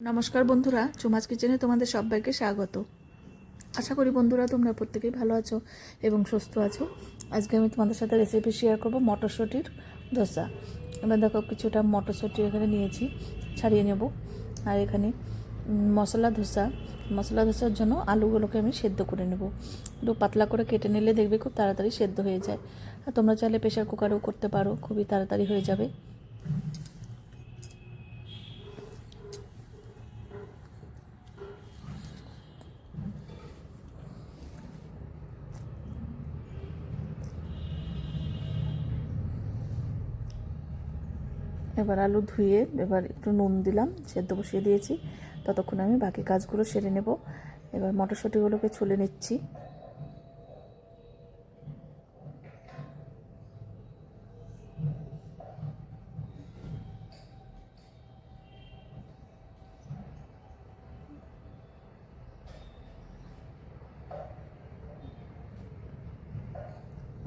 নমস্কার বন্ধুরা, চুমাস কিচেনে তোমাদের সবাইকে স্বাগত। আশা করি বন্ধুরা তোমরা প্রত্যেকেই ভালো আছো এবং সুস্থ আছো। আজকে আমি তোমাদের সাথে রেসিপি শেয়ার করব মটরশুঁটির ধোসা। এবার দেখো কিছুটা মটরশুঁটি এখানে নিয়েছি, ছাড়িয়ে নেব। আর এখানে মশলা ধোসার জন্য আলুগুলোকে আমি সেদ্ধ করে নেব। একটু পাতলা করে কেটে নিলে দেখবে খুব তাড়াতাড়ি সেদ্ধ হয়ে যায়। আর তোমরা চাইলে প্রেশার কুকারেও করতে পারো, খুবই তাড়াতাড়ি হয়ে যাবে। এবার আলু ধুয়ে এবার একটু নুন দিলাম, সেদ্ধ বসিয়ে দিয়েছি। ততক্ষণ আমি বাকি কাজগুলো সেরে নেব। এবার মটরশুঁটিগুলোকে ছুলে নিচ্ছি।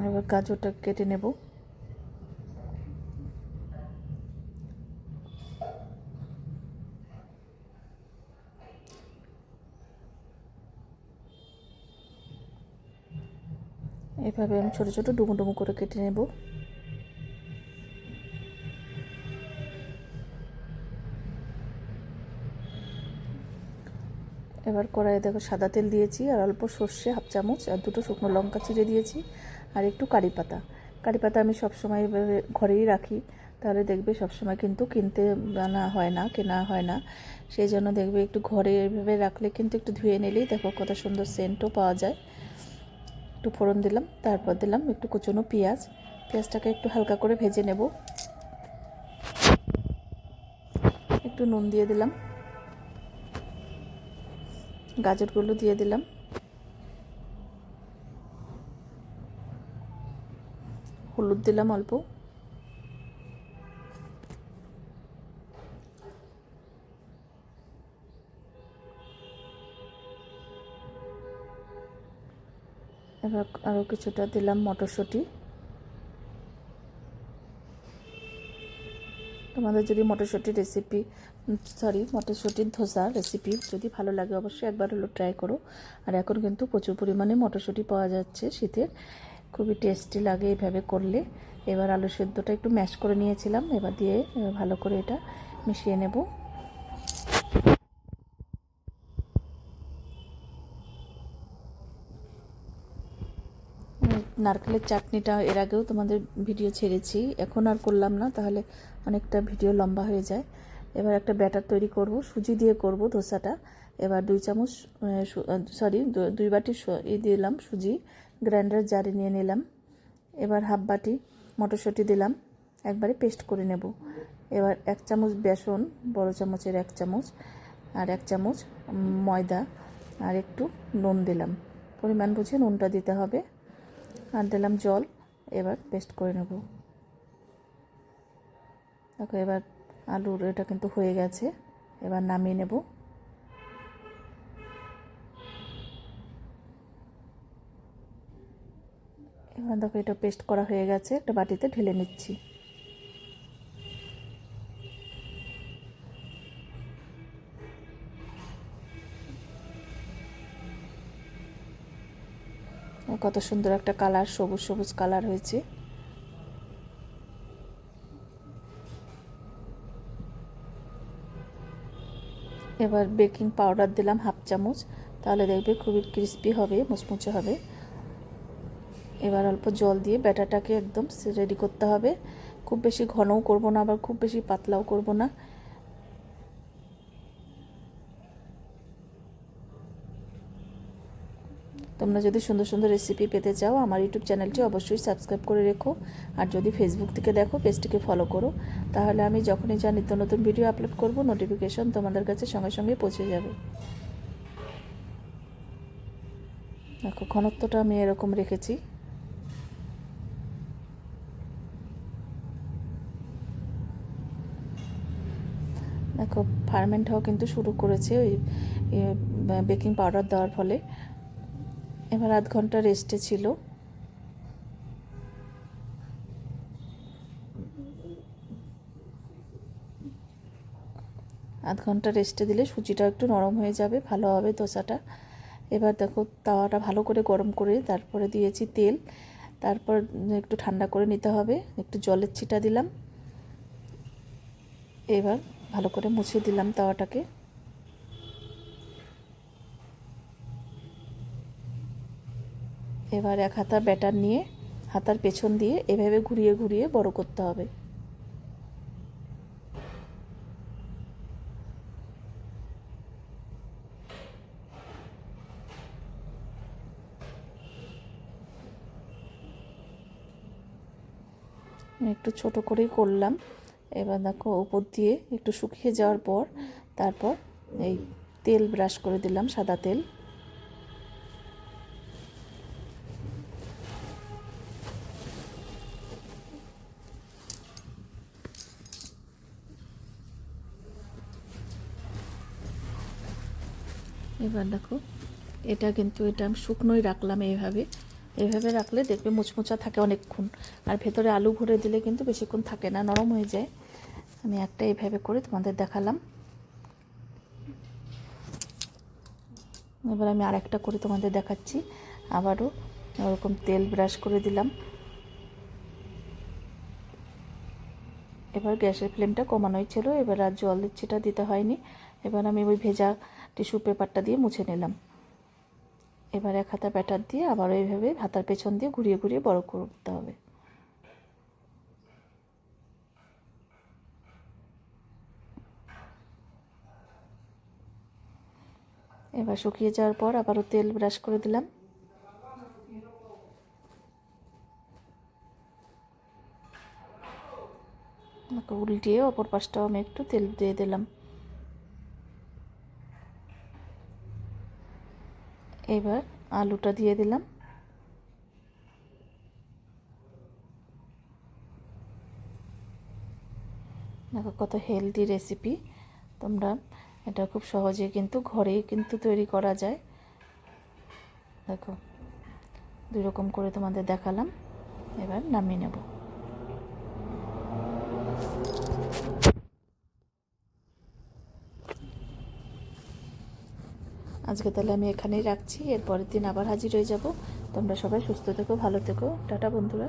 এবার গাজরটা কেটে নেব। এভাবে আমি ছোটো ছোটো ডুমো ডুমো করে কেটে নেব। এবার কড়াইয়ে দেখো সাদা তেল দিয়েছি, আর অল্প সর্ষে হাফ চামচ, আর দুটো শুকনো লঙ্কা চিড়ে দিয়েছি, আর একটু কারি পাতা আমি সবসময় এভাবে ঘরেই রাখি। তাহলে দেখবে সবসময় কিন্তু কেনা হয় না। সেই জন্য দেখবে একটু ঘরে এভাবে রাখলে কিন্তু একটু ধুয়ে নিলেই দেখো কত সুন্দর সেন্টও পাওয়া যায়। একটু ফোড়ন দিলাম, তারপর দিলাম একটু কুচনো পেঁয়াজটাকে একটু হালকা করে ভেজে নেব। একটু নুন দিয়ে দিলাম, গাজরগুলো দিয়ে দিলাম, হলুদ দিলাম অল্প, এবার আরও কিছুটা দিলাম মটরশুঁটি। তোমাদের যদি মটরশুঁটির ধোসা রেসিপি যদি ভালো লাগে অবশ্যই একবার হলো ট্রাই করো। আর এখন কিন্তু প্রচুর পরিমাণে মটরশুঁটি পাওয়া যাচ্ছে শীতের, খুবই টেস্টি লাগে এভাবে করলে। এবার আলু সেদ্ধটা একটু ম্যাশ করে নিয়েছিলাম, এবার ভালো করে এটা মিশিয়ে নেব। নারকেলের চাটনিটা এর আগেও তোমাদের ভিডিও ছেড়েছি, এখন আর করলাম না, তাহলে অনেকটা ভিডিও লম্বা হয়ে যায়। এবার একটা ব্যাটার তৈরি করব, সুজি দিয়ে করব ধোসাটা। এবার 2 বাটি দিলাম সুজি, গ্রাইন্ডার জারে নিয়ে নিলাম। এবার হাফ বাটি মটরশুঁটি দিলাম, একবারে পেস্ট করে নেব। এবার 1 চামচ বেসন, বড় চামচের 1 চামচ, আর 1 চামচ ময়দা, আর একটু নুন দিলাম। পরিমাণ বুঝে নুনটা দিতে হবে। আর দিলাম জল। এবার পেস্ট করে নেব। দেখো এবার আলুর এটা কিন্তু হয়ে গেছে, এবার নামিয়ে নেব। এবার দেখো এটা পেস্ট করা হয়ে গেছে, একটা বাটিতে ঢেলে নিচ্ছি। কত সুন্দর একটা কালার, সবুজ সবুজ কালার হয়েছে। এবার বেকিং পাউডার দিলাম হাফ চামচ, তাহলে দেখবে খুবই ক্রিস্পি হবে, মুচমুচে হবে। এবার অল্প জল দিয়ে ব্যাটারটাকে একদম রেডি করতে হবে। খুব বেশি ঘনও করব না, আবার খুব বেশি পাতলাও করব না। তোমরা যদি সুন্দর সুন্দর রেসিপি পেতে চাও আমার ইউটিউব চ্যানেলটি অবশ্যই সাবস্ক্রাইব করে রেখো। আর যদি ফেসবুক থেকে দেখো পেজটিকে ফলো করো, তাহলে আমি যখনই যা নিত্য নতুন ভিডিও আপলোড করব নোটিফিকেশন তোমাদের কাছে সঙ্গে সঙ্গে পৌঁছে যাবে। দেখো ঘনত্বটা আমি এরকম রেখেছি। দেখো ফার্মেন্ট হওয়া কিন্তু শুরু করেছে ওই বেকিং পাউডার দেওয়ার ফলে। এবার আধ ঘন্টা রেস্টে ছিল। আধ ঘন্টা রেস্টে দিলে সুজিটা একটু নরম হয়ে যাবে, ভালো হবে দোসাটা। এবার দেখো তাওয়াটা ভালো করে গরম করে তারপরে দিয়েছি তেল, তারপর একটু ঠান্ডা করে নিতে হবে, একটু জলের ছিটা দিলাম, এবার ভালো করে মুছে দিলাম তাওয়াটাকে। এবার এক হাতা ব্যাটার নিয়ে হাতার পেছন দিয়ে এভাবে ঘুরিয়ে ঘুরিয়ে বড় করতে হবে। একটু ছোট করেই করলাম। এবার দেখো উপর দিয়ে একটু শুকিয়ে যাওয়ার পর তারপর এই তেল ব্রাশ করে দিলাম, সাদা তেল। এবার দেখো এটা কিন্তু এটা আমি শুকনোই রাখলাম, এইভাবে রাখলে দেখবে মুচমুচা থাকে অনেকক্ষণ, আর ভেতরে আলু ভরে দিলে কিন্তু বেশিক্ষণ থাকে না, নরম হয়ে যায়। আমি একটা এইভাবে করে তোমাদের দেখালাম। এবার আমি আরেকটা করে তোমাদের দেখাচ্ছি। আবারও ওরকম তেল ব্রাশ করে দিলাম। এবার গ্যাসের ফ্লেমটা কমানোই ছিল, এবার আর জলের ছিটা দিতে হয়নি। এবার আমি ওই ভেজা টিস্যু পেপারটা দিয়ে মুছে নিলাম। এবার এক হাতা ব্যাটার দিয়ে আবার এইভাবে হাতার পেছন দিয়ে ঘুরিয়ে ঘুরিয়ে বড় করতে হবে। এবার শুকিয়ে যাওয়ার পর আবারও তেল ব্রাশ করে দিলাম। উল্টিয়ে অপর পাশটাও আমি একটু তেল দিয়ে দিলাম। এবার আলুটা দিয়ে দিলাম। দেখো কত হেলদি রেসিপি, তোমরা এটা খুব সহজে কিন্তু ঘরেই কিন্তু তৈরি করা যায়। দেখো দুই রকম করে তোমাদের দেখালাম, এবার নামিয়ে নেব। আজকে তাহলে আমি এখানেই রাখছি, এর পরের দিন আবার হাজির হয়ে যাব। তোমরা সবাই সুস্থ থেকো, ভালো থেকো, টাটা বন্ধুরা।